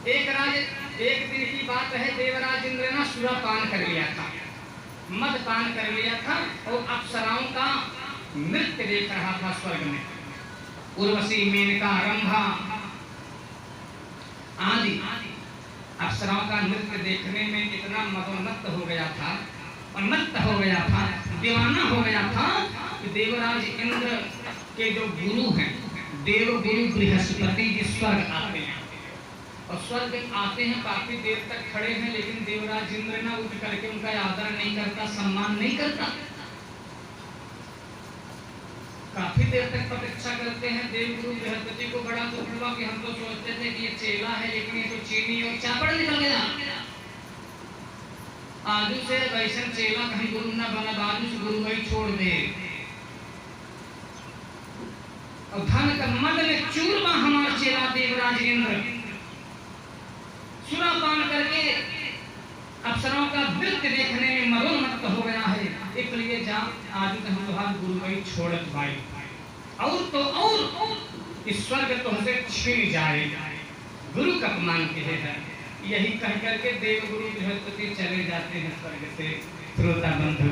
एक दिन की बात है, देवराज इंद्र ने सुरापान कर लिया था, मदपान कर लिया था और अप्सराओं का नृत्य देख रहा था स्वर्ग में। उर्वशी, मेनका, रंभा आदि अप्सराओं का नृत्य देखने में इतना मदोन्मत्त हो गया था, उन्मत्त हो गया था, दीवाना हो गया था कि देवराज इंद्र के जो गुरु हैं, देव गुरु बृहस्पति जी स्वर्ग आते हैं और स्वर्ग आते हैं, काफी देर तक खड़े हैं, लेकिन देवराज इंद्र ना उठ करके उनका आदर नहीं करता, सम्मान नहीं करता। काफी देर तक प्रतीक्षा करते हैं। देवगुरु बृहस्पति को बड़ा दुख हुआ कि हम तो सोचते थे कि ये चेला है, लेकिन ये तो चीनी और चापड़ निकल गया। आजू से वैसन चेला कहीं गुरु न बना, आजू से गुरु वही छोड़ दे और धन का मद में चूरमा हमारा चेला देवराज इंद्र सुरापान करके अप्सराओं का नृत्य देखने में मदोन्मत्त हो गया है। इसलिए जा आज तो हम तुम्हारे गुरु वही छोड़त भाई, और तो और इस स्वर्ग तुमसे छीन जाए, गुरु का अपमान किए है। यही कह करके देवगुरु बृहस्पति चले जाते हैं स्वर्ग से। श्रोता बंधु,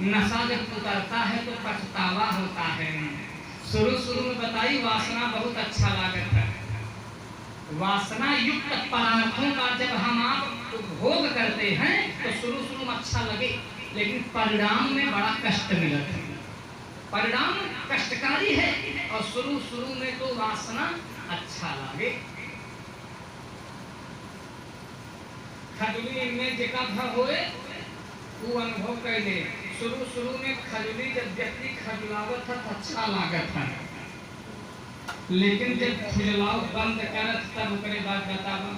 नशा जब उतरता है तो पछतावा होता है। शुरू में बताई वासना बहुत अच्छा लागत है। वासना युक्त पदार्थों का जब हम आप उपभोग करते हैं तो शुरू में अच्छा लगे, लेकिन परिणाम में बड़ा कष्ट मिलता है। परिणाम कष्टकारी है और शुरू में तो वासना अच्छा लगे। खजुली में जेका भ होए वो अनुभव कर ले। शुरू में खजुली जब व्यक्ति खजुलावत है तो अच्छा लागत है, लेकिन जब खुजलाव बंद करत तब उसके बाद बतावा।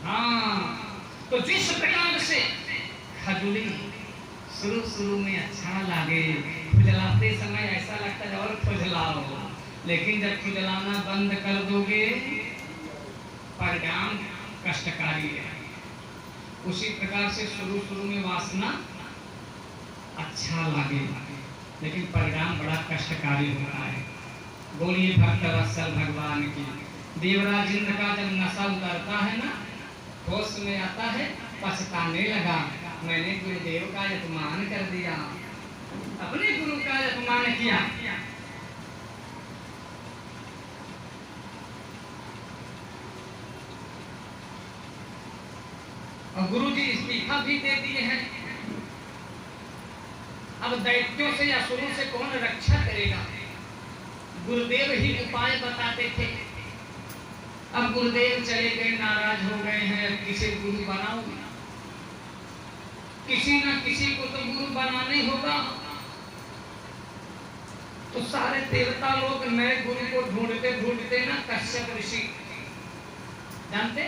हाँ, तो जिस प्रकार से खजुली शुरू में अच्छा लागे, खुजलाते समय ऐसा लगता है और खुजलाओ, लेकिन जब खुजलाना बंद कर दोगे परिणाम कष्टकारी है। उसी प्रकार से शुरू में वासना अच्छा लागे, लेकिन परिणाम बड़ा कष्टकारी होता है। बोलिए भक्तवत्सल भगवान की। देवराज इंद्र का जब नशा उतरता है ना, होश में आता है, पछताने लगा, मैंने गुरुदेव का अपमान कर दिया, अपने गुरु का अपमान किया। और गुरु जी इस्तीफा भी दे दिए हैं। अब दैत्यों से या असुरों से कौन रक्षा करेगा? गुरुदेव ही उपाय बताते थे। अब गुरुदेव चले गए, नाराज हो गए हैं, किसे गुरु बनाओ? किसी न किसी को तो गुरु बनाना ही होगा। तो सारे देवता लोग नए गुरु को ढूंढते ना कश्यप ऋषि, जानते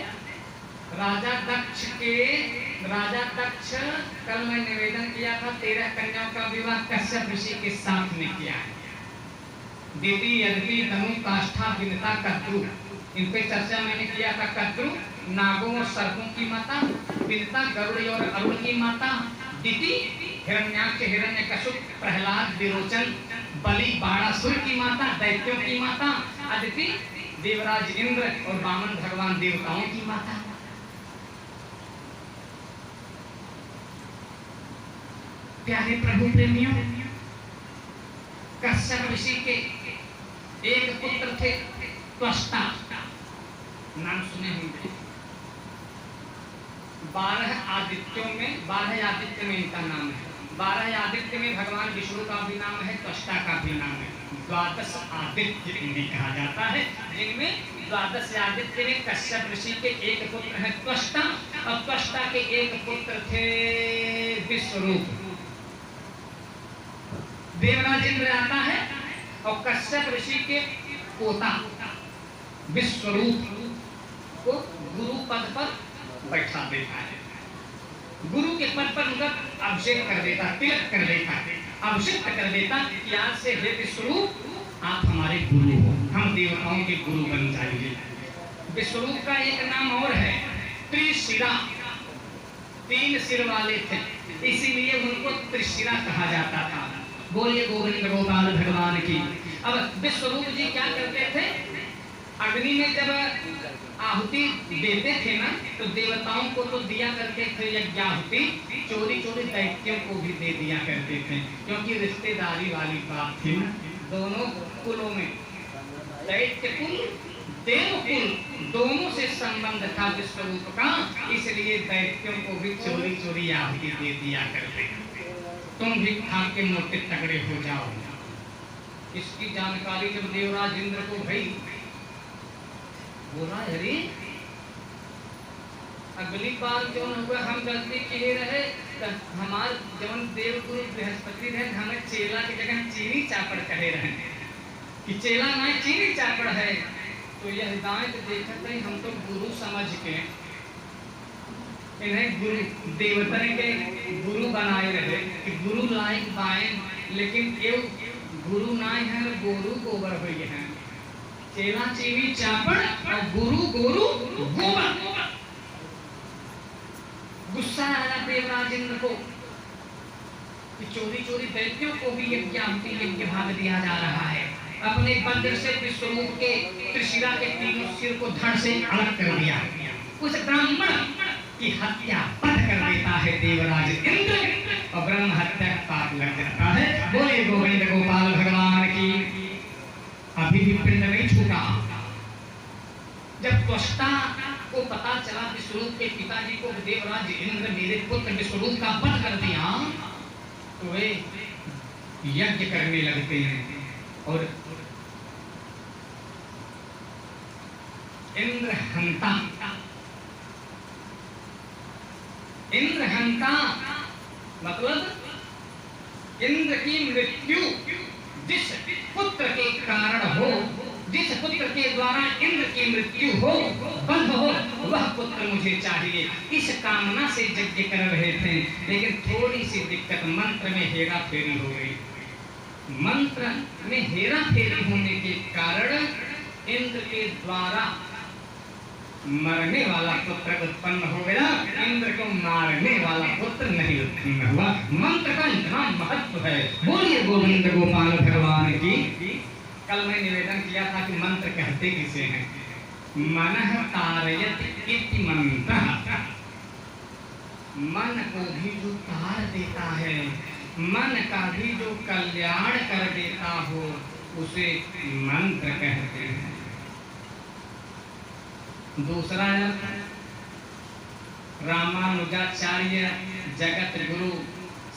राजा दक्ष, कल मैं निवेदन किया था 13 कन्याओं का विवाह कश्यप ऋषि के साथ में किया है। दिति, यद्ति, धनु, काष्ठा, विनता, कद्रु, इन पे चर्चा मैंने किया था। कद्रु नागों और सर्पों की माता, विनता गरुड़ और अरुण की माता, दिति हिरण्याक्ष, हिरण्यकशिप, प्रहलाद, विरोचन, बलि, बाणासुर की माता, दैत्यों की माता, अदिति देवराज इंद्र और वामन भगवान देवताओं की माता। प्यारे प्रभु प्रेमियों, कश्यप ऋषि के एक पुत्र थे त्वष्टा, नाम सुने होंगे। 12 आदित्य में इनका नाम है। 12 आदित्य में भगवान विष्णु का भी नाम है, त्वष्टा का भी नाम है। 12 आदित्य इन्हें कहा जाता है, जिनमें 12 आदित्य में कश्यप ऋषि के एक पुत्र है त्वष्टा, और त्वष्टा के एक पुत्र थे विश्वरूप। देवराज इंद्र आता है और कश्यप ऋषि के पोता विश्वरूप को गुरु पद पर बैठा देता है। गुरु के पद पर उनका अभिषेक कर देता, तिलक कर देता, अभिषेक कर देता कि आज से हे विश्वरूप आप हमारे गुरु हो, हम देवताओं के गुरु बन जाएंगे। विश्वरूप का एक नाम और है त्रिशिरा, 3 सिर वाले थे, इसीलिए उनको त्रिशिरा कहा जाता था। बोलिए गोविंद गोपाल भगवान की। अब विश्वरूप जी क्या करते थे? अग्नि में जब आहुति देते थे ना, तो देवताओं को तो दिया करते थे यज्ञाहुति, चोरी चोरी दैत्यों को भी दे दिया करते थे, क्योंकि रिश्तेदारी वाली बात थी ना दोनों कुलों में, दैत्य कुल देव कुल दोनों से संबंध था विश्वरूप का, इसलिए दैत्यों को भी चोरी चोरी आहुति दे दिया करते। तुम भी खा के मोटे तगड़े हो जाओ। इसकी जानकारी जब देवराज इंद्र को भई, बोला अरे अगली बार जो हुआ हम गलती किए रहे, हमार जवन देवगुरु बृहस्पति रहे, हमें चेला की जगह चीनी चापड़ कहे रहे कि चेला ना चीनी चापड़ है। तो यह हिदायत देखते ही हम तो गुरु समझ के इन्हें गुरु देवतन के गुरु बनाए रहे कि गुरु लायक बाएं, लेकिन ये गुरु ना है, गोरु गोबर हुई है। चेला चीनी चापड़ और गुरु गोरु गोबर। गुस्सा आया देवराज इंद्र को कि चोरी चोरी दैत्यों को भी यज्ञ भाग दिया जा रहा है। अपने वज्र से विश्वरूप के त्रिशिरा के तीनों सिर को धड़ से अलग कर दिया। उस ब्राह्मण की हत्या बंद कर देता है देवराज इंद्र और ब्रह्म हत्या का पाप लग जाता है। बोले गोविंद गोपाल भगवान की। अभी भी पिंड नहीं छूटा। जब त्वष्टा को पता चला विश्वरूप के पिताजी को देवराज इंद्र मेरे पुत्र विश्वरूप का वध कर दिया, तो वे यज्ञ करने लगते हैं और इंद्रहंता मतलब इंद्र की मृत्यु जिस पुत्र के कारण हो, जिस पुत्र के द्वारा इंद्र की मृत्यु हो, बंध हो, वह पुत्र मुझे चाहिए। इस कामना से यज्ञ कर रहे थे, लेकिन थोड़ी सी दिक्कत, मंत्र में हेरा फेरी हो गई। मंत्र में हेरा फेरी होने के कारण इंद्र के द्वारा मरने वाला पुत्र उत्पन्न हो गया, इंद्र को मारने वाला पुत्र नहीं उत्पन्न हुआ। मंत्र का इतना महत्व है। बोलिए गोविंद गोपाल भगवान की। कल मैं निवेदन किया था कि मंत्र कहते किसे हैं। मनः तारयति इति मंत्रः। मन को भी जो तार देता है, मन का भी जो कल्याण कर देता हो, उसे मंत्र कहते हैं। दूसरा रामानुजाचार्य जगत गुरु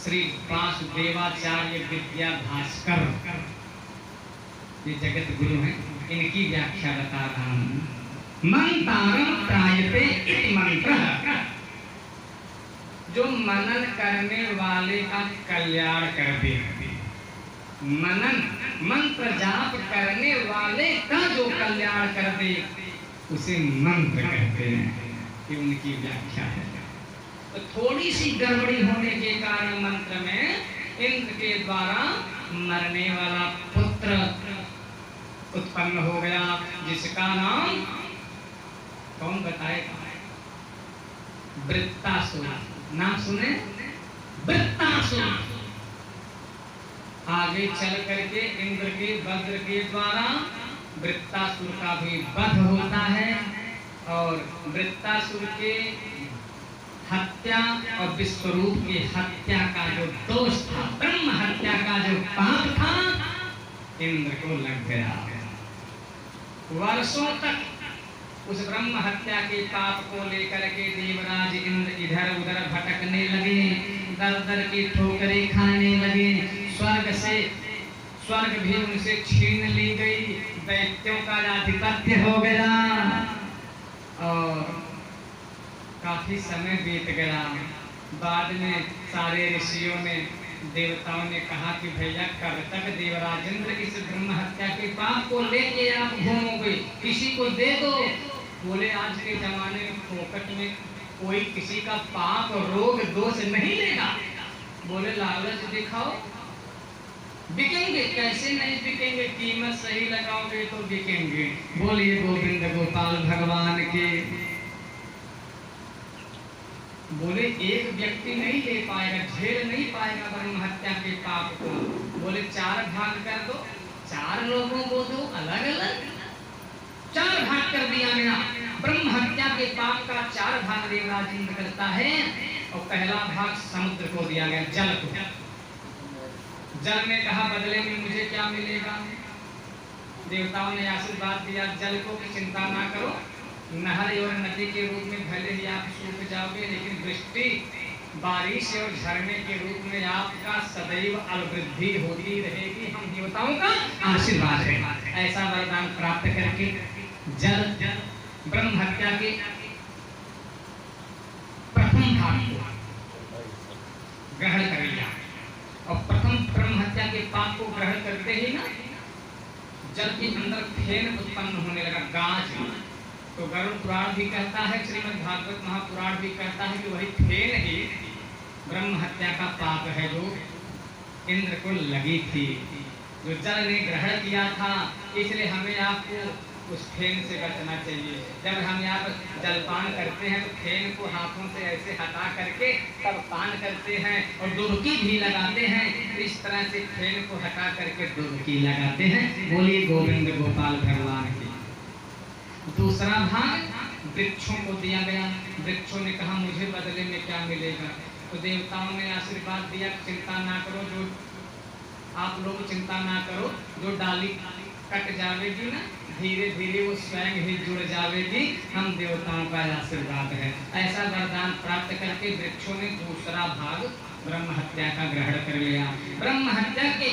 श्री वासुदेवाचार्य विद्या भास्कर, ये जगत गुरु हैं, इनकी व्याख्या बता रहा हूं। मंतारं त्रायते इति मंत्रः, जो मनन करने वाले का कल्याण कर दे। मनन मंत्र जाप करने वाले का जो कल्याण कर दे, उसे मंत्र कहते हैं। कि उनकी व्याख्या है। तो थोड़ी सी गड़बड़ी होने के कारण मंत्र में इंद्र के द्वारा मरने वाला पुत्र उत्पन्न हो गया, जिसका नाम कौन बताएगा? वृत्तासुर। नाम सुने? वृत्तासुर। आगे चल करके इंद्र के वज्र के द्वारा वृत्तासुर का भी वध होता है, और वृत्तासुर के हत्या और विश्वरूप की हत्या का जो दोष था, ब्रह्म हत्या का जो पाप था, इंद्र को लग गया। वर्षों तक उस ब्रह्म हत्या के पाप को लेकर के देवराज इंद्र इधर उधर भटकने लगे, दर दर की ठोकरें खाने लगे। स्वर्ग भी उनसे छीन ली गई, दैत्यों का आधिपत्य हो गया, और काफी समय बीत गया। बाद में सारे ऋषियों ने, देवताओं ने कहा कि भैया कब तक देवराज इंद्र इस ब्रह्म हत्या के पाप को लेके आप घूमोगे, किसी को दे दो। बोले आज के जमाने में फोकट में कोई किसी का पाप रोग दोष नहीं लेगा। बोले लालच दिखाओ, बिकेंगे। कैसे नहीं बिकेंगे? कीमत सही लगाओगे तो बिकेंगे। बोलिए गोविंद गोपाल भगवान के। बोले एक व्यक्ति नहीं ले पाएगा, झेल नहीं पाएगा ब्रह्म हत्या के पाप को। बोले 4 भाग कर दो, 4 लोगों को दो अलग अलग। 4 भाग कर दिया गया। ब्रह्म हत्या के पाप का 4 भाग देवराज इंद्र करता है और पहला भाग समुद्र को दिया गया, जल को। जल ने कहा बदले में मुझे क्या मिलेगा? देवताओं ने आशीर्वाद दिया जल को कि चिंता ना करो, नहर और नदी के रूप में भले ही आप सूख जाओगे, लेकिन वृष्टि, बारिश और झरने के रूप में आपका सदैव अभिवृद्धि होती रहेगी। हम देवताओं का आशीर्वाद है। ऐसा वरदान प्राप्त करके जल ब्रह्म हत्या के प्रथम भाग को ग्रहण कर लिया और प्रथम ब्रह्म हत्या के पाप को ग्रहण करते ही ना जल के अंदर फेन उत्पन्न होने लगा, गाज। तो गरुड़ पुराण भी कहता है, श्रीमद् भागवत महापुराण भी कहता है कि वही फेन ही ब्रह्म हत्या का पाप है जो इंद्र को लगी थी, जो जल ने ग्रहण किया था। इसलिए हमें आपको उस फेन से बचना चाहिए। जब हम यहाँ पर जलपान करते हैं तो फेन को हाथों से ऐसे हटा करके तब पान करते हैं और डुबकी भी लगाते हैं। इस तरह से फेन को हटा करके डुबकी लगाते हैं। बोलिए गोविंद गोपाल भगवान की। दूसरा भाग वृक्षों को दिया गया। वृक्षों ने कहा मुझे बदले में क्या मिलेगा? तो देवताओं ने आशीर्वाद दिया, चिंता ना करो, जो आप लोग चिंता ना करो, जो डाली कट जावेगी ना धीरे धीरे वो स्वयं ही जुड़ जावेगी। हम देवताओं का आशीर्वाद है। ऐसा वरदान प्राप्त करके वृक्षों ने दूसरा भाग ब्रह्म हत्या का ग्रहण कर लिया। ब्रह्म हत्या के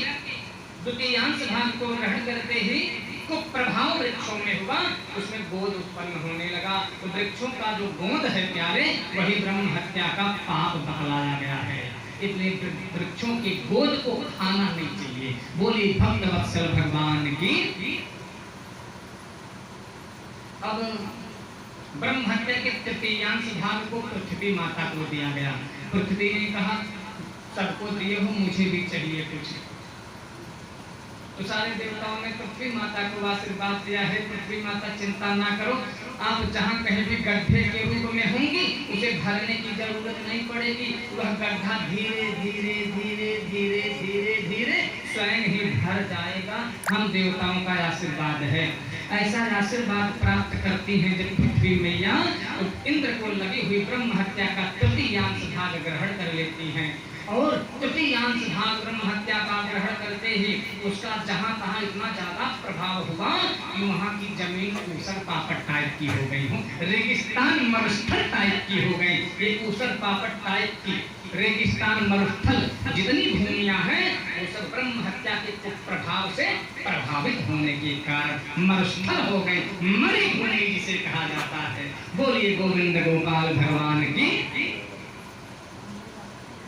द्वितीयांश भाग को ग्रहण करते ही कुप्रभाव वृक्षों में हुआ, उसमें गोद उत्पन्न होने लगा। तो वृक्षों का जो गोद है प्यारे, वही ब्रह्म हत्या का पाप बतलाया गया है। इसलिए वृक्षों की गोद को खाना नहीं चाहिए। बोली भक्त वत्सल भगवान की। अब ब्रह्म हत्या के तृतीयांश भाग को पृथ्वी माता को दिया गया। पृथ्वी ने कहा सबको दिए हो, मुझे भी चाहिए कुछ। तो सारे देवताओं ने पृथ्वी माता को आशीर्वाद दिया है, पृथ्वी माता चिंता ना करो, आप जहाँ कहीं भी गड्ढे के रूप में होंगी उसे भरने की जरूरत नहीं पड़ेगी। वह गड्ढा धीरे धीरे धीरे धीरे धीरे धीरे स्वयं ही भर जाएगा। हम देवताओं का आशीर्वाद है। ऐसा आशीर्वाद प्राप्त करती हैं जब पृथ्वी मैया इंद्र को लगी हुई ब्रह्म हत्या का तृतीयांश भाग ग्रहण कर लेती हैं। और तृतीयांश भाग ब्रह्म हत्या का ग्रहण करते ही उसका जहाँ तहाँ इतना ज्यादा प्रभाव हुआ कि वहाँ की जमीन ऊसर पापड़ टाइप की हो गई हो, रेगिस्तान मरुस्थल टाइप की हो गई। ये ऊसर पापड़ टाइप की रेगिस्तान मरुस्थल जितनी भूमियां हैं वो सब ब्रह्म हत्या के प्रभाव से प्रभावित होने के कारण मरुस्थल हो गई, मरी भूमि जिसे कहा जाता है। बोलिए गोविंद गोपाल भगवान की।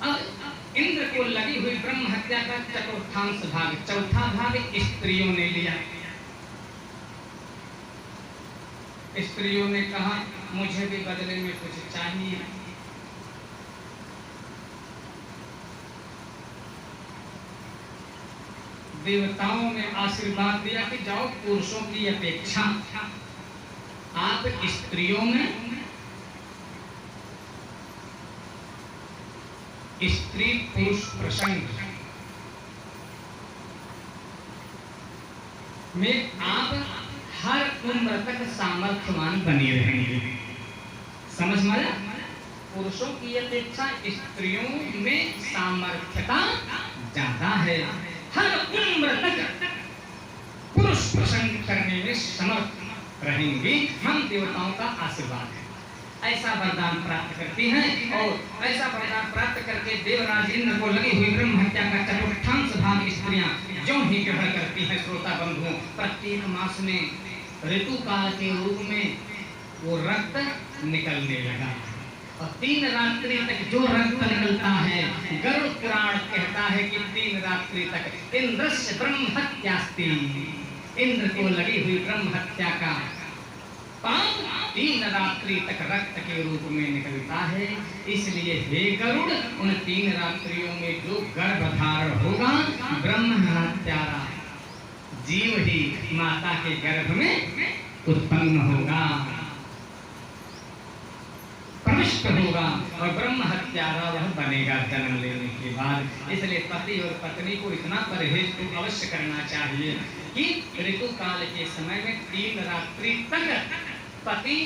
अब इंद्र को लगी हुई ब्रह्म हत्या का चतुर्थांश भाग, चौथा भाग स्त्रियों ने लिया। स्त्रियों ने कहा मुझे भी बदले में कुछ चाहिए। देवताओं ने आशीर्वाद दिया कि जाओ पुरुषों की अपेक्षा आप स्त्रियों में स्त्री पुरुष प्रसंग में आप हर उम्र तक सामर्थ्यवान बने रहेंगे। समझ में आया? पुरुषों की अपेक्षा स्त्रियों में सामर्थ्यता ज्यादा है। हर उम्र तक पुरुष प्रसंग करने में समर्थ रहेंगे। हम देवताओं का आशीर्वाद है। ऐसा वरदान प्राप्त करती हैं और ऐसा वरदान प्राप्त करके देवराज इंद्र को लगी हुई ब्रह्म हत्या का चतुर्थांश भाग स्त्रियां जो ही ग्रहण करती हैं। श्रोता बंधुओं, प्रत्येक मास में ऋतु काल के रूप में वो रक्त निकलने लगा और 3 रात्रि तक जो रक्त निकलता है, गरुड़ पुराण कहता है कि 3 रात्रि तक इंद्रस्य ब्रह्म हत्यास्ति, इंद्र को लगी हुई ब्रह्म हत्या का पाप 3 रात्रि तक रक्त के रूप में निकलता है। इसलिए हे गरुड़, उन 3 रात्रियों में जो गर्भधारण होगा ब्रह्म हत्यारा जीव ही माता के गर्भ में उत्पन्न होगा। प्रविष्ट होगा और ब्रह्म हत्यारा वह बनेगा जन्म लेने के बाद। इसलिए पति और पत्नी को इतना परहेज तो अवश्य करना चाहिए कि ऋतु काल के समय में 3 रात्रि तक पति,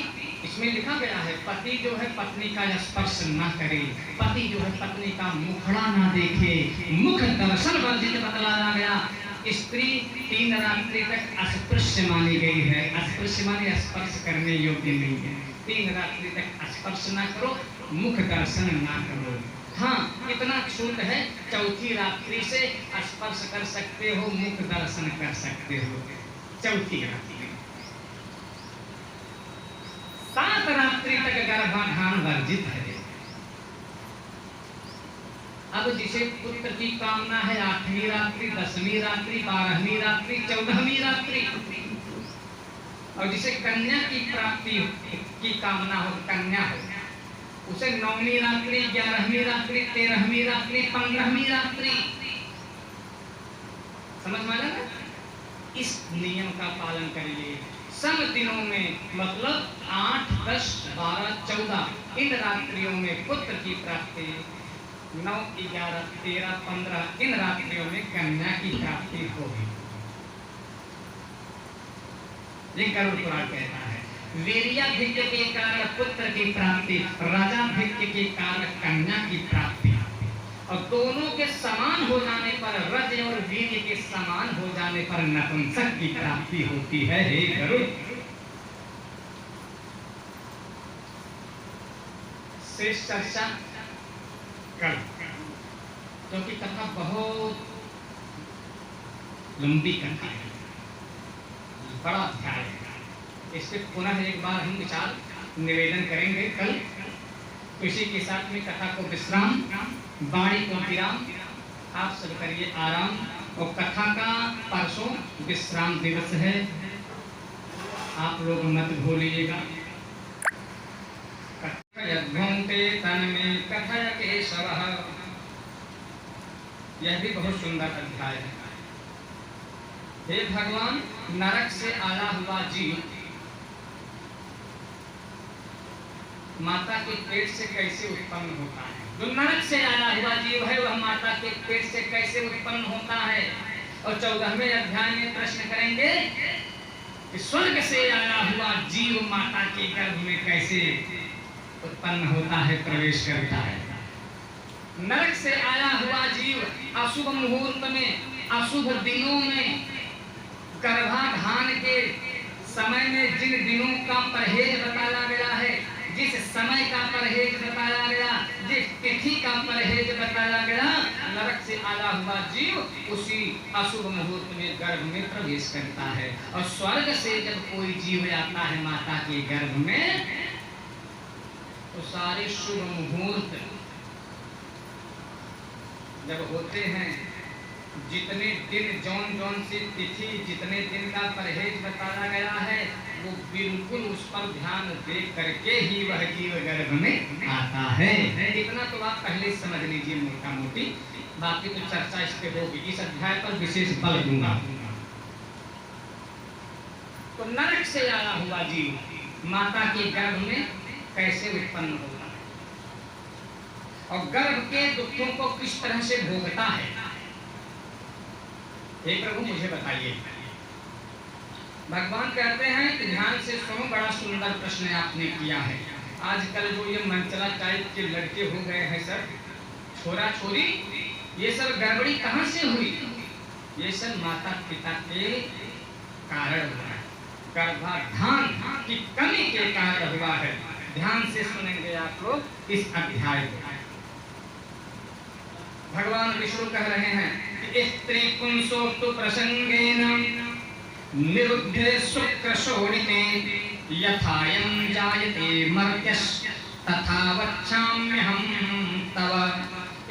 इसमें लिखा गया है, पति जो है पत्नी का स्पर्श न करे, पति जो है पत्नी का मुखड़ा ना देखे, मुख दर्शन वर्जित बतलाया गया। स्त्री 3 रात्रि तक अस्पृश्य मानी गई है। अस्पृश्य माने स्पर्श करने योग्य नहीं है। 3 रात्रि तक स्पर्श ना करो, मुख दर्शन ना करो। हाँ, इतना छूट है, चौथी रात्रि से स्पर्श कर सकते हो, मुख दर्शन कर सकते हो। चौथी रात्रि, 7 रात्रि तक गर्भाधान वर्जित है। अब जिसे पुत्र की कामना है 8वीं रात्रि, 10वीं रात्रि, 12वीं रात्रि, 14वीं रात्रि, और जिसे कन्या की प्राप्ति की कामना हो, कन्या हो, उसे 9वीं रात्रि, 11वीं रात्रि, 13वीं रात्रि, 15वीं रात्रि। समझ में आया ना? इस नियम का पालन करिए। सम दिनों में मतलब 8, 10, 12, 14 इन रात्रियों में पुत्र की प्राप्ति, 9, 11, 13, 15 इन रात्रियों में कन्या की प्राप्ति होगी। ये गरुड़ पुराण कहता है। वीर्याधिक्य के कारण पुत्र की प्राप्ति, राजाधिक्य के कारण कन्या की प्राप्ति, और दोनों के समान हो जाने पर, रज और वीर्य के समान हो जाने पर नपुंसक की प्राप्ति होती है। हे गरुड़, शेष चर्चा कल, क्योंकि कथा बहुत लंबी कथा है, बड़ा अध्याय है। इस पे पुनः एक बार हम विचार निवेदन करेंगे कल। तो इसी के साथ में कथा को विश्राम, वाणी को विराम। आप सब करिए आराम। और कथा का परसों विश्राम दिवस है, आप लोग मत भूलिएगा। यद्भुंक्ते तन्मे कथय केशवः, यह भी बहुत सुंदर अध्याय है। हे भगवान, नरक से आया हुआ जीव माता के पेट से कैसे उत्पन्न होता है? जो नरक से आया हुआ जीव है वह माता के पेट से कैसे उत्पन्न होता है? और 14वें अध्याय में प्रश्न करेंगे कि स्वर्ग से आया हुआ जीव माता के गर्भ में कैसे उत्पन्न होता है, प्रवेश करता है। नरक से आया हुआ जीव अशुभ मुहूर्त में, अशुभ दिनों में, गर्भाधान के समय में जिन दिनों का परहेज बताया गया है, जिस समय का परहेज बताया गया, जिस तिथि का परहेज बताया गया, नरक से आया हुआ जीव उसी अशुभ मुहूर्त में गर्भ में प्रवेश करता है। और स्वर्ग से जब कोई जीव आता है माता के गर्भ में, तो सारे शुभ मुहूर्त जब होते हैं, जितने दिन जौन सी तिथि, जितने दिन का परहेज बताया गया है, वो बिल्कुल उस पर ध्यान दे करके ही वह जीव गर्भ में आता है। इतना तो आप पहले समझ लीजिए मोटा मोटी, बाकी तो चर्चा इस पे होगी। इस अध्याय पर विशेष बल दूंगा। तो नरक से आया हुआ जीव माता के गर्भ में कैसे उत्पन्न होता है और गर्भ के दुखों को किस तरह से भोगता है, हे प्रभु मुझे बताइए। भगवान कहते हैं कि ध्यान से सुनो, बड़ा सुंदर प्रश्न आपने किया है। आजकल जो ये मंचला टाइप के लड़के हो गए हैं सर, छोरा छोरी, ये सब गड़बड़ी कहाँ से हुई? ये सब माता पिता के कारण हुआ है, गर्भाधान की कमी के कारण हुआ है। ध्यान से सुनेंगे आप लोग इस अध्याय को। भगवान विष्णु कह रहे हैं कि स्त्री पुंसोक्तु प्रसंगेन निरुद्धे शुक्र शोणिते यथायं जायते मर्त्यः तथा वक्षाम्यहं तव।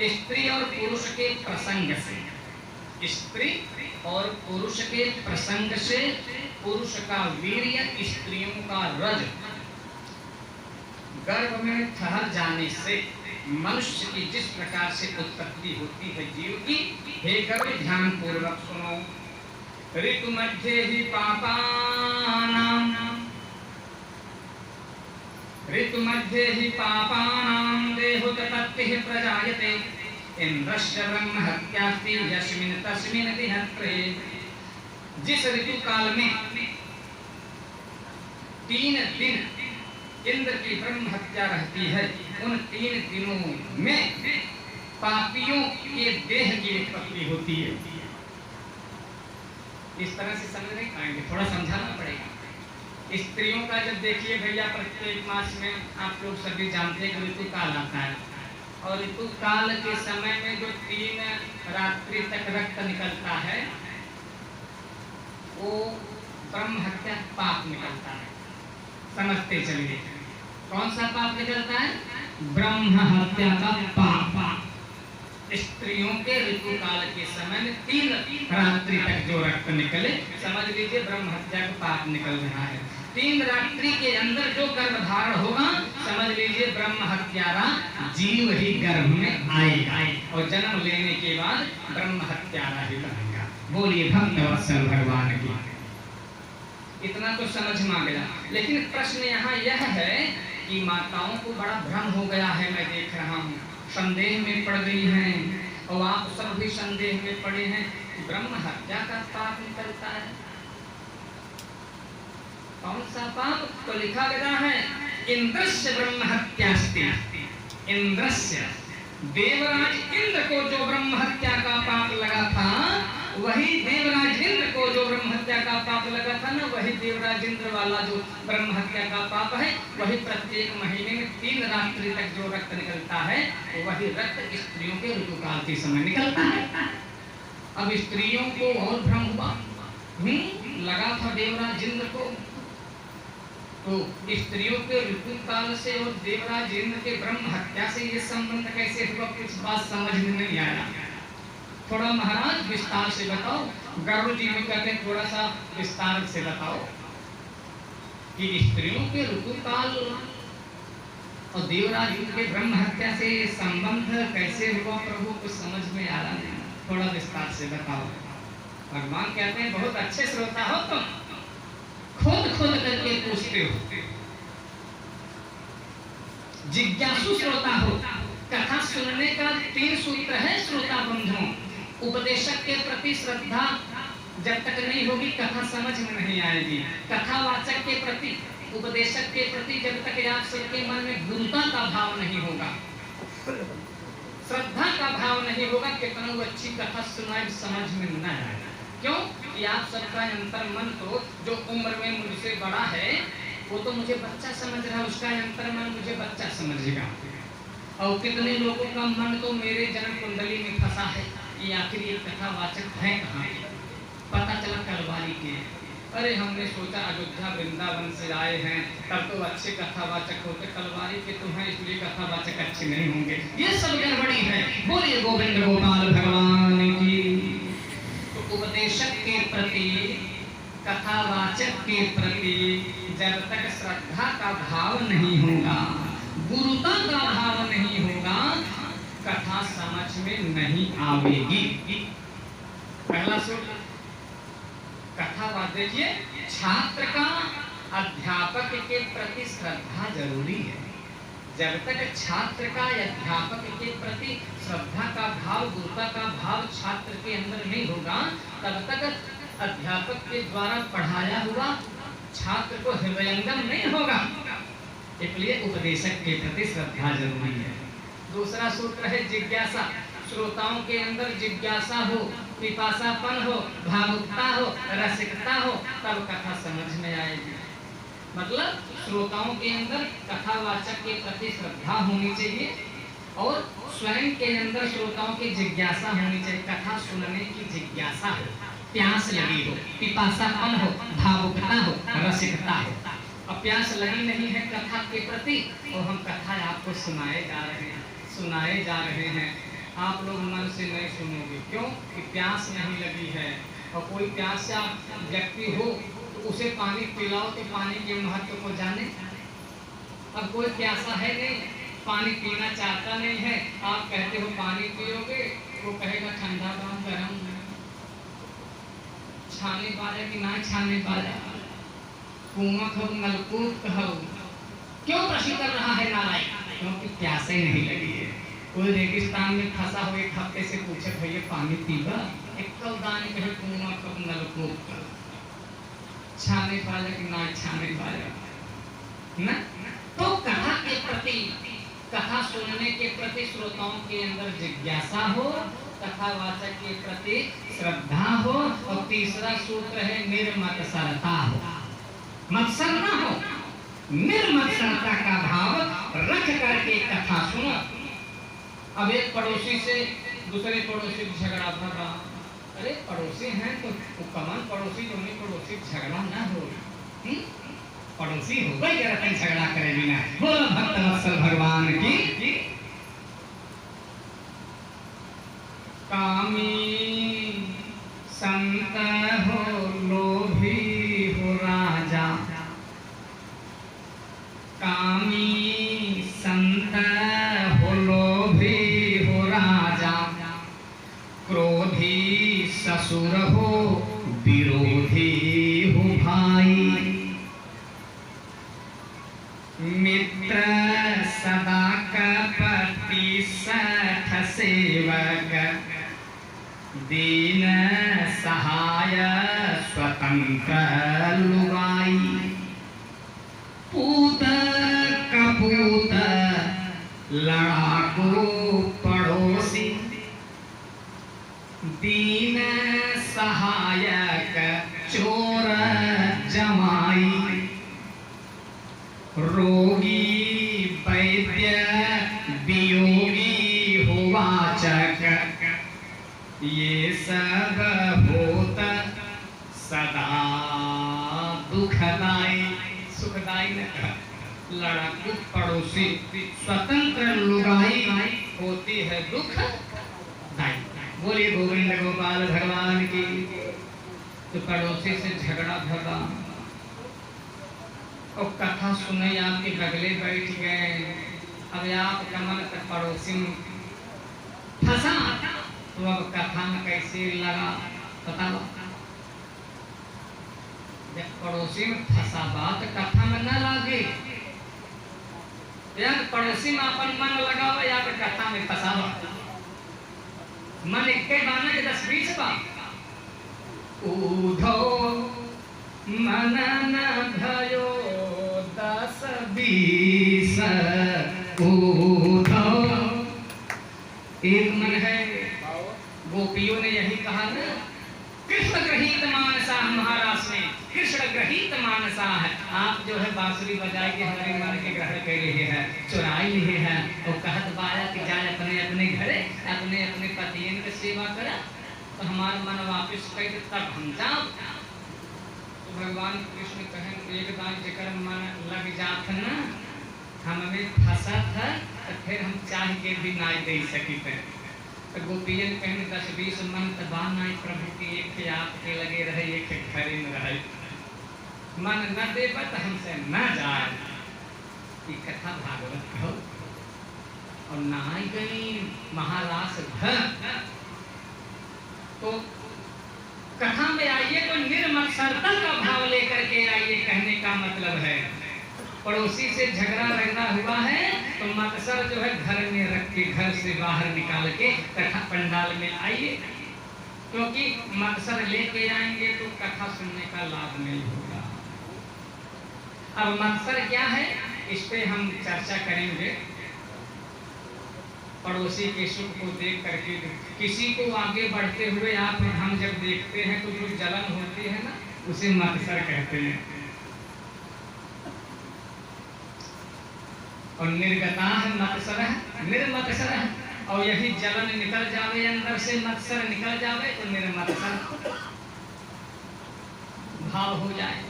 स्त्री और पुरुष के प्रसंग से, स्त्री और पुरुष के प्रसंग से, पुरुष का वीर्य, स्त्रियों का रज गर्भ में ठहर जाने से मनुष्य की जिस प्रकार से उत्पत्ति होती है जीव की, हे गरुड़ ध्यान पूर्वक सुनो। ऋतु मध्य ही पापानां, ऋतुमध्ये हि पापानां देहोतपत्तिः प्रजायते इंद्रस्य ब्रह्म हत्यास्ति यस्मिन् तस्मिन् दिनत्रे। जिस ऋतु काल में 3 दिन इंद्र की ब्रह्म हत्या रहती है, उन 3 दिनों में पापियों के देह की उत्पत्ति होती है। इस तरह से समझ नहीं पाएंगे, थोड़ा समझाना पड़ेगा। स्त्रियों का जब देखिए भैया, प्रत्येक मास में आप लोग सभी जानते हैं कि ऋतु काल आता है, और ऋतु काल के समय में जो 3 रात्रि तक रक्त निकलता है वो ब्रह्म हत्या पाप निकलता है। समझते चलिए कौन सा पाप निकलता है? ब्रह्म हत्या का पाप। स्त्रियों के ऋतु काल के समय में 3 रात्रि तक जो रक्त निकले, समझ लीजिए ब्रह्म हत्या का पाप निकल रहा है। 3 रात्रि के अंदर जो गर्भधारण होगा, समझ लीजिए ब्रह्म हत्यारा जीव ही गर्भ में आएगा, और जन्म लेने के बाद ब्रह्म हत्यारा ही बनेगा। बोलिए भक्तवत्सल भगवान की। इतना तो समझ में आ गया, लेकिन प्रश्न यहाँ यह है कि माताओं को बड़ा भ्रम हो गया है। मैं देख रहा हूँ संदेह में पड़ गई हैं, और आप सब भी संदेह में पड़े हैं कि ब्रह्म हत्या का पाप निकलता है। कौन सा पाप? तो लिखा गया है इंद्रस्य ब्रह्म हत्यास्ति। इंद्रस्य, देवराज इंद्र को जो ब्रह्म हत्या का पाप लगा था, वही देवराज इंद्र को जो ब्रह्म हत्या का पाप लगा था ना, वही देवराज इंद्र वाला जो ब्रह्म हत्या का पाप है, वही प्रत्येक महीने में 3 रात्रि तक जो रक्त निकलता है, वही रक्त स्त्रियों के ऋतुकाल के समय निकलता है। अब स्त्रियों को और भ्रम हुआ, लगा था देवराज इंद्र को, तो स्त्रियों के ऋतु काल से और देवराज इंद्र के ब्रह्म हत्या से ये संबंध कैसे हुआ? कुछ बात समझ में नहीं आया। थोड़ा महाराज विस्तार से बताओ। गरुड़ जी में कहते हैं थोड़ा सा विस्तार से बताओ कि स्त्रियों के ऋतु काल और देवराज इंद्र के ब्रह्म हत्या से संबंध कैसे हुआ? प्रभु कुछ समझ में आ रहा नहीं, थोड़ा विस्तार से बताओ। भगवान कहते हैं बहुत अच्छे श्रोता हो तुम, खोद खोद करके पूछते हो, जिज्ञासु श्रोता हो। कथा सुनने का 3 सूत्र है श्रोता बंधुओं। उपदेशक के प्रति श्रद्धा जब तक नहीं होगी, कथा समझ में नहीं आएगी। कथावाचक के प्रति, उपदेशक के प्रति जब तक आप सबके मन में गुरुता का भाव नहीं होगा, श्रद्धा का भाव नहीं होगा, कितना अच्छी कथा सुनाई समझ में न आएगा। क्यों कि आप सबका अंतर मन तो जो उम्र में मुझसे बड़ा है, वो तो मुझे बच्चा समझ रहा है, उसका अंतर मन मुझे बच्चा समझेगा। और कितने लोगों का मन तो मेरे जन्म कुंडली में फंसा है कि आखिर ये कथावाचक है कहाँ? पता चला कलवारी के। अरे हमने सोचा अयोध्या वृंदावन से आए हैं, तब तो अच्छे कथावाचक होते, कलवारी के तो हैं इसलिए कथावाचक अच्छे नहीं होंगे। ये सब गड़बड़ी है। बोलिए गोविंद गोपाल भगवान की। उपदेशक के प्रति, कथावाचक के प्रति जब तक श्रद्धा का भाव नहीं होगा, गुरुता का भाव नहीं होगा, कथा समझ में नहीं आवेगी। पहला सूत्र कथा देखिए, छात्र का अध्यापक के प्रति श्रद्धा जरूरी है। जब तक छात्र का अध्यापक के प्रति श्रद्धा का भाव, गुरुता का भाव छात्र के अंदर नहीं होगा, तब तक अध्यापक के द्वारा पढ़ाया हुआ छात्र को हृदयंगम नहीं होगा। इसलिए उपदेशक के प्रति श्रद्धा जरूरी है। दूसरा सूत्र है जिज्ञासा। श्रोताओं के अंदर जिज्ञासा हो, पिपासापन हो, भावुकता हो, रसिकता हो, तब कथा समझ में आएगी। मतलब श्रोताओं के अंदर कथावाचक के प्रति श्रद्धा होनी चाहिए, और स्वयं के अंदर श्रोताओं की जिज्ञासा होनी चाहिए। कथा सुनने की जिज्ञासा हो, प्यास लगी हो, पिपासापन हो, भावुकता हो, रसिकता हो। अब प्यास लगी नहीं है कथा के प्रति, और हम कथा आपको सुनाए जा रहे हैं, आप लोग मन से नहीं सुनोगे। क्यों कि प्यास नहीं लगी है। और कोई प्यासा व्यक्ति हो तो उसे पानी पिलाओ तो पानी के महत्व को जाने। अब कोई प्यासा है नहीं, पानी पीना चाहता नहीं है, आप कहते हो पानी पियोगे, वो कहेगा ठंडा बा गरम, छाने वाला कि ना छाने वाला, कुआं हो नलकूप हो, क्यों प्रश्न कर रहा है नालायक? क्योंकि प्यासे नहीं लगी है। कोई रेगिस्तान में फंसा हो एक हफ्ते से पूछे भैया पानी पीबा, एक कलदान कहे कुआं कब नलकूप कर छाने पाया कि ना छाने पाया ना। तो कथा के प्रति, कथा सुनने के प्रति श्रोताओं के अंदर जिज्ञासा हो, कथावाचक के प्रति श्रद्धा हो, और तीसरा सूत्र है निर्मत्सरता हो। मत्सर ना हो, निर्मत्सरता का भाव रख करके कथा सुनो। अब एक पड़ोसी से दूसरे पड़ोसी झगड़ा भर रहा, अरे पड़ोसी हैं तो कमान पड़ोसी जो नहीं पड़ोसी झगड़ा ना हो, पड़ोसी हो गई जरा झगड़ा करे बिना। बोलो भक्त वत्सल भगवान की। कामी संत हो लोभी हो राजा, कामी संत हो लोभी हो राजा, क्रोधी ससुर हो विरोधी हो भाई, मित्र सदा कपटी सठ सेवक, दीन सहाय स्वतंत्र लुगाई, पूत कपूत लड़ाकू पड़ोसी, दीन सहायक चोर जमाई, रोगी वैद्य वियोगी हो वाचक, ये सब होत सदा दुखदाई। सुखदाई न लड़ाकू पड़ोसी, स्वतंत्र लुगाई होती है दुखदाई। बोलिए गोविंद गोपाल भगवान की। तो पड़ोसी से झगड़ा भरा और कथा सुने आपके बगले बैठ गए, अब आपका मन पड़ोसी में फंसा, तो अब कथा में कैसे लगा बताओ? जब पड़ोसी में फंसा बात कथा में न लागे, या पड़ोसी में अपन मन लगाओ या तो कथा में फंसावा। मन एक बाना के 10-20 बात उधो मन न भयो 10-20 उधो। एक मन है, गोपियों ने यही कहा ना, कृष्ण ग्रहीत मानसा। महाराज ने कृष्ण ग्रहीत मानसा है। आप जो है बांसुरी बजाए के हमारे मन के ग्रहण कर रहे हैं, चुराई लिए हैं, और कहत बाया कि जाए अपने अपने घरे अपने अपने पतियन की सेवा करा, तो हमारा मन वापस कर तब हम जाओ। तो भगवान कृष्ण कहें एक दान जेकर मन लग जात ना, हमें फंसा था, तो फिर हम चाह के भी ना दे सकी थे। तो गोपियन कहने 10-20 मन तबाना प्रभु की एक आपके लगे रहे, एक घरे में रहे, मन न दे तो हमसे न जाए। ये कथा भागवत हो और नहाई गई महारास भर। तो कथा में आइए तो निर्मत्सरता का भाव लेकर के आइए, कहने का मतलब है पड़ोसी से झगड़ा लगना हुआ है तो मत्सर जो है घर में रख के, घर से बाहर निकाल के कथा पंडाल में आइए, क्योंकि मत्सर लेके आएंगे तो कथा सुनने का लाभ नहीं होगा। अब मत्सर क्या है, इस पे हम चर्चा करेंगे। पड़ोसी के सुख को देख करके किसी को आगे बढ़ते हुए आप हम जब देखते हैं तो जो जलन होती है ना, उसे मत्सर कहते हैं। और निर्गता है मत्सर, निर्मत्सर है, और यही जलन निकल जावे अंदर से, मत्सर निकल जावे तो निर्मत्सर भाव हो जाए।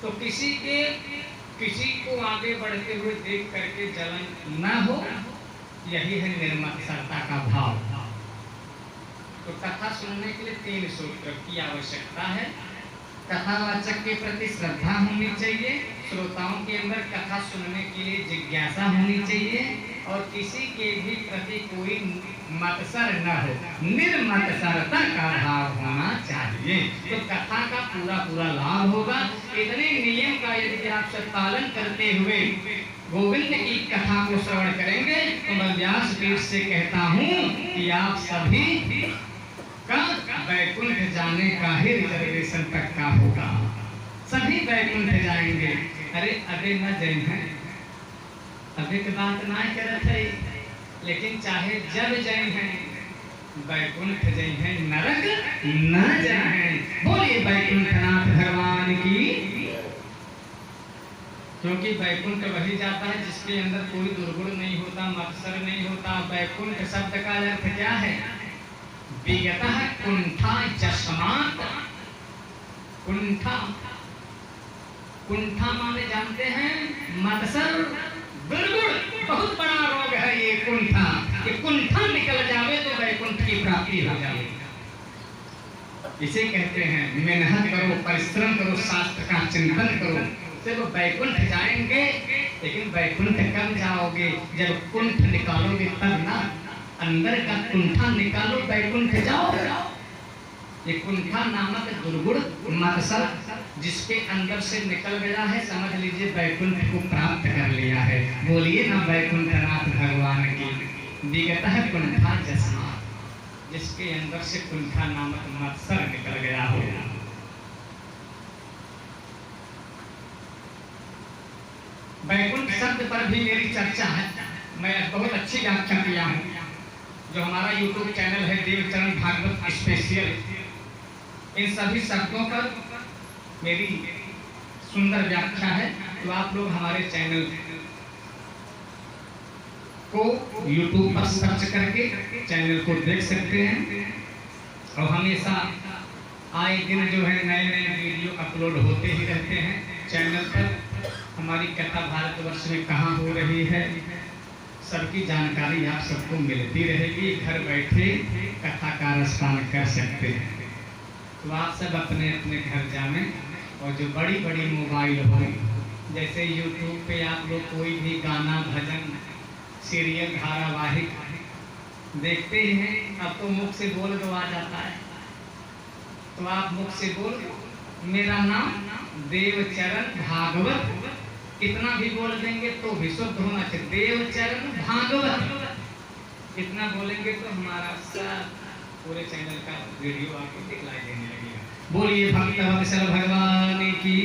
तो किसी को आगे बढ़ते हुए देख करके जलन न हो, यही है निर्मत्सरता का भाव। तो कथा सुनने के लिए 3 सूत्र की आवश्यकता है। कथावाचक के प्रति श्रद्धा होनी चाहिए, श्रोताओं के अंदर कथा सुनने के लिए जिज्ञासा होनी चाहिए, और किसी के भी प्रति कोई मत्सर न हो, निर्मत्सरता का भाव होना चाहिए, तो कथा का पूरा पूरा लाभ होगा। इतने नियम का यदि आप सब पालन करते हुए गोविंद की कथा को श्रवण करेंगे तो मैं व्यास पीठ से कहता हूँ कि आप सभी का वैकुंठ जाने का ही रिजर्वेशन तक का होगा, सभी वैकुंठ जाएंगे। अरे अबे न जैन है, अभी की बात ना करत है, लेकिन चाहे जब जैन है वैकुंठ जैन है, नरक न जैन है। बोलिए वैकुंठनाथ भगवान की। क्योंकि वैकुंठ वही जाता है जिसके अंदर कोई दुर्गुण नहीं होता, मत्सर नहीं होता। वैकुंठ शब्द का अर्थ क्या है? विगतः कुंठा जस्मात्। कुंठा, कुंठा माने जानते हैं मत्सर, दुर्गुण, बहुत बड़ा रोग है ये कुंठा। ये कुंठा निकल जावे तो वैकुंठ की प्राप्ति हो जाए। इसे कहते हैं मेहनत करो, परिश्रम करो, शास्त्र का चिंतन करो, तो वैकुंठ जाएंगे। लेकिन वैकुंठ कब जाओगे? जब कुंठ निकालोगे तब ना, अंदर का कुंठा निकालो वैकुंठ जाओ। ये कुंठा नामक दुर्गुण मत्सर जिसके अंदर से निकल गया है, समझ लीजिए वैकुंठ को प्राप्त कर लिया है। बोलिए ना वैकुंठनाथ भगवान की। विगतः कुंठा जस्मा, जिसके अंदर से कुंठा नामक मत्सर निकल गया हो। वैकुंठ शब्द पर भी मेरी चर्चा है, मैं बहुत अच्छी व्याख्या किया हूँ। जो हमारा YouTube चैनल है देवचरण भागवत स्पेशल, इन सभी शब्दों पर मेरी सुंदर व्याख्या है। तो आप लोग हमारे चैनल को YouTube पर सर्च करके चैनल को देख सकते हैं। और हमेशा आए दिन जो है नए नए वीडियो अपलोड होते ही रहते हैं चैनल पर। हमारी कथा भारतवर्ष में कहाँ हो रही है सबकी जानकारी आप सबको मिलती रहेगी। घर बैठे कथा का रसपान कर सकते हैं। तो आप सब अपने अपने घर जाएं और जो बड़ी बड़ी मोबाइल हो, जैसे YouTube पे आप लोग कोई भी गाना, भजन, सीरियल, धारावाहिक देखते हैं, अब तो मुख से बोल दो आ जाता है। तो आप मुख से बोल, मेरा नाम देवचरण भागवत, कितना भी बोल देंगे तो भी शुद्ध होना चाहिए। देवचरण भागवत कितना बोलेंगे तो हमारा सब पूरे चैनल का वीडियो आपको दिखलाई देने लगेगा। बोलिए भक्तवत्सल भगवान की।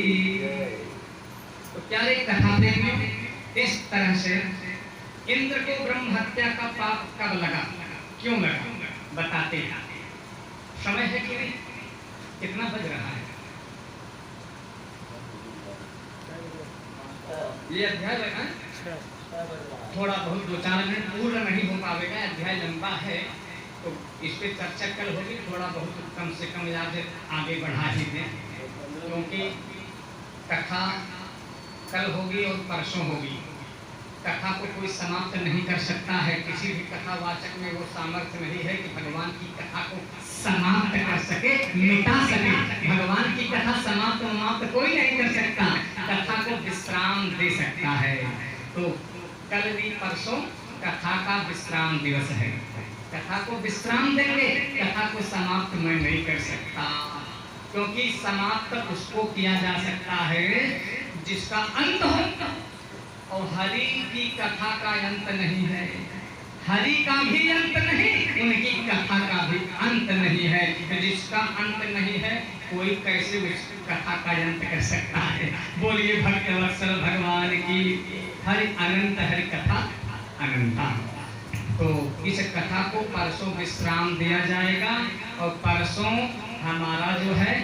तो प्यारे कथा में इस तरह से इंद्र को ब्रह्म हत्या का पाप कब लगा, क्यों लगा, बताते हैं। समय है कि नहीं? कितना बज रहा है? ये अध्याय है थोड़ा बहुत 2-4 मिनट पूर्ण नहीं हो पाएगा, अध्याय लंबा है तो इस पे चर्चा कल होगी। थोड़ा बहुत कम से कम याद आगे बढ़ा ही दें, क्योंकि कथा कल होगी और परसों होगी। कथा को कोई समाप्त नहीं कर सकता है, किसी भी कथावाचक में वो सामर्थ्य नहीं है कि भगवान की कथा को समाप्त कर सके, मिटा सके। भगवान की कथा समाप्त कोई नहीं कर सकता, कथा को विश्राम दे सकता है। तो कल भी परसों कथा का विश्राम दिवस है, कथा को विश्राम देंगे, कथा को समाप्त मैं नहीं कर सकता। क्योंकि समाप्त उसको किया जा सकता है जिसका अंत हो, और हरि की कथा का अंत नहीं है। हरि का भी अंत नहीं, उनकी कथा का भी अंत नहीं है। तो जिसका अंत नहीं है कोई कैसे उस कथा का अंत कर सकता है? बोलिए भक्तवत्सल भगवान की। हरि अनंत, हरि कथा अनंता। तो इस कथा को परसों विश्राम दिया जाएगा, और परसों हमारा जो है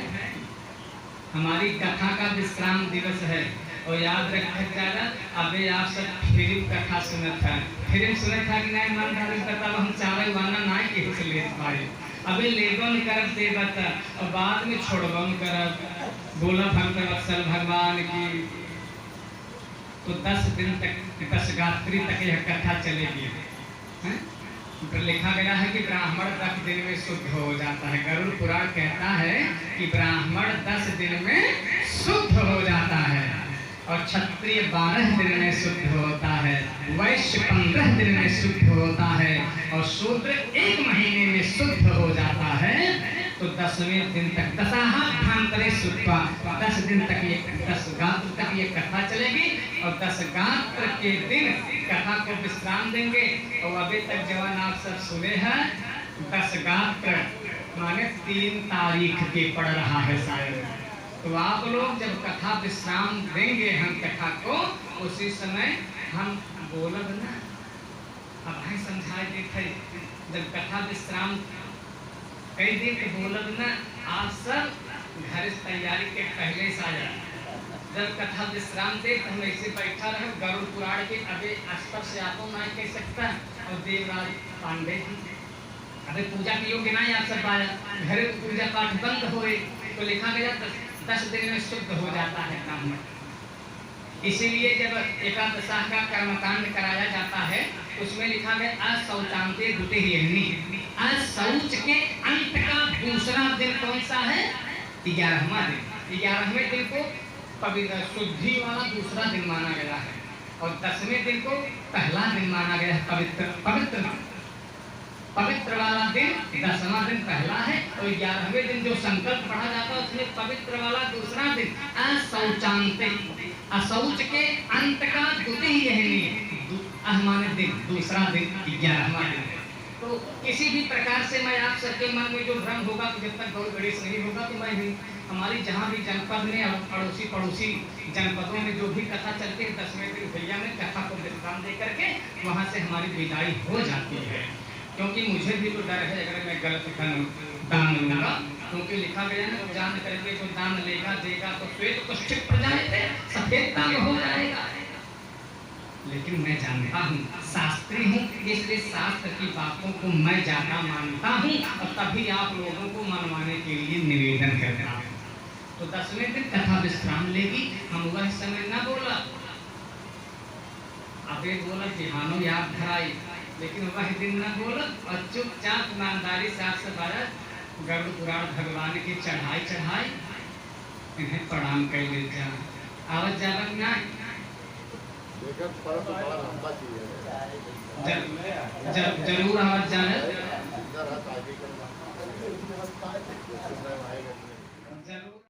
हमारी कथा का विश्राम दिवस है। और याद रखा जाएगा, अबे आप सब फिल्म कथा सुनत है, फिल्म सुनत है कि नहीं? मन धारण करता हम चावल वाना ना कि से ले पाए, अबे लेबन करब देवत और बाद में छोड़बन करब। बोला भक्तवत्सल भगवान की। तो 10 दिन तक, 10 गात्री तक यह कथा चलेगी। तो लिखा गया है कि ब्राह्मण 10 दिन में शुद्ध हो जाता है। गरुड़ पुराण कहता है कि ब्राह्मण 10 दिन में शुद्ध हो जाता है। और क्षत्रिय 12 दिन में शुद्ध होता है, वैश्य 15 दिन में शुद्ध होता है और शूद्र 1 महीने में शुद्ध हो जाता है। तो 10वें दिन तक दशाहाभ्यंतरे शुद्ध, 10 दिन तक ये 10 गात्र तक ये कथा चलेगी और 10 गात्र के दिन कथा को विश्राम देंगे। और अभी तक जवान आप सब सुने हैं 10 गात्र माने 3 तारीख के पड़ रहा है शायद। तो आप लोग जब कथा विश्राम देंगे हम कथा को, उसी समय हम बोलब ना, अब भाई समझाए देते जब कथा विश्राम कई दिन के बोलब ना, आप सब घर से तैयारी के पहले से आ जाए। जब कथा विश्राम दे तो हम ऐसे बैठा रहे, गरुड़ पुराण के अभी अस्तर से आपको ना कह सकता और देवराज पांडे अबे पूजा के योग्य ना आप सब आया, घर पूजा पाठ बंद होए तो लिखा गया 10 दिन में शुद्ध हो जाता है ब्राह्मण। इसीलिए जब एकादशा का कर्मकांड कराया जाता है उसमें लिखा गया अशौचांते द्वितीयेनि, अशौच के अंत का दूसरा दिन कौन सा है? 11वां दिन। 11वें दिन को पवित्र शुद्धि वाला दूसरा दिन माना गया है और 10वें दिन को पहला दिन माना गया है। पवित्र वाला दिन 10वां दिन पहला है और 11वें दिन जो संकल्प पढ़ा जाता है उसमें पवित्र वाला दूसरा दिन अशौचांते, अशौच के अंत का द्वितीय माने दिन, दूसरा दिन 11वां दिन। तो किसी भी प्रकार से मैं आप सबके मन में जो भ्रम होगा कि जब तक गौर गणेश नहीं होगा तो मैं भी हमारी जहाँ भी जनपद में और पड़ोसी जनपदों में जो भी कथा चलती है 10वें दिन भैया में कथा को विश्राम दे करके वहाँ से हमारी विदाई हो जाती है। क्योंकि मुझे भी तो डर है अगर मैं गलत दान लूंगा, क्योंकि लिखा गया ना जान करके जो दान लेगा देगा तो श्वेत कुष्ठित प्रजाएं थे, सफेद दान हो जाएगा। लेकिन मैं जानता हूँ, शास्त्री हूँ, इसलिए शास्त्र की बातों को मैं ज्यादा मानता हूँ और तभी आप लोगों को मनवाने के लिए निवेदन करता हूँ। तो 10वें दिन कथा विश्राम लेगी, हम वह समय न बोला, अबे बोला बिहानो याद धराई, लेकिन वह दिन न बोला और चुपचाप ईमानदारी से आपसे बारा गरुड़ पुराण भगवान की चढ़ाई इन्हें प्रणाम कर लेते हैं। आवाज जावक ना जरूर आवाज जाने जरूर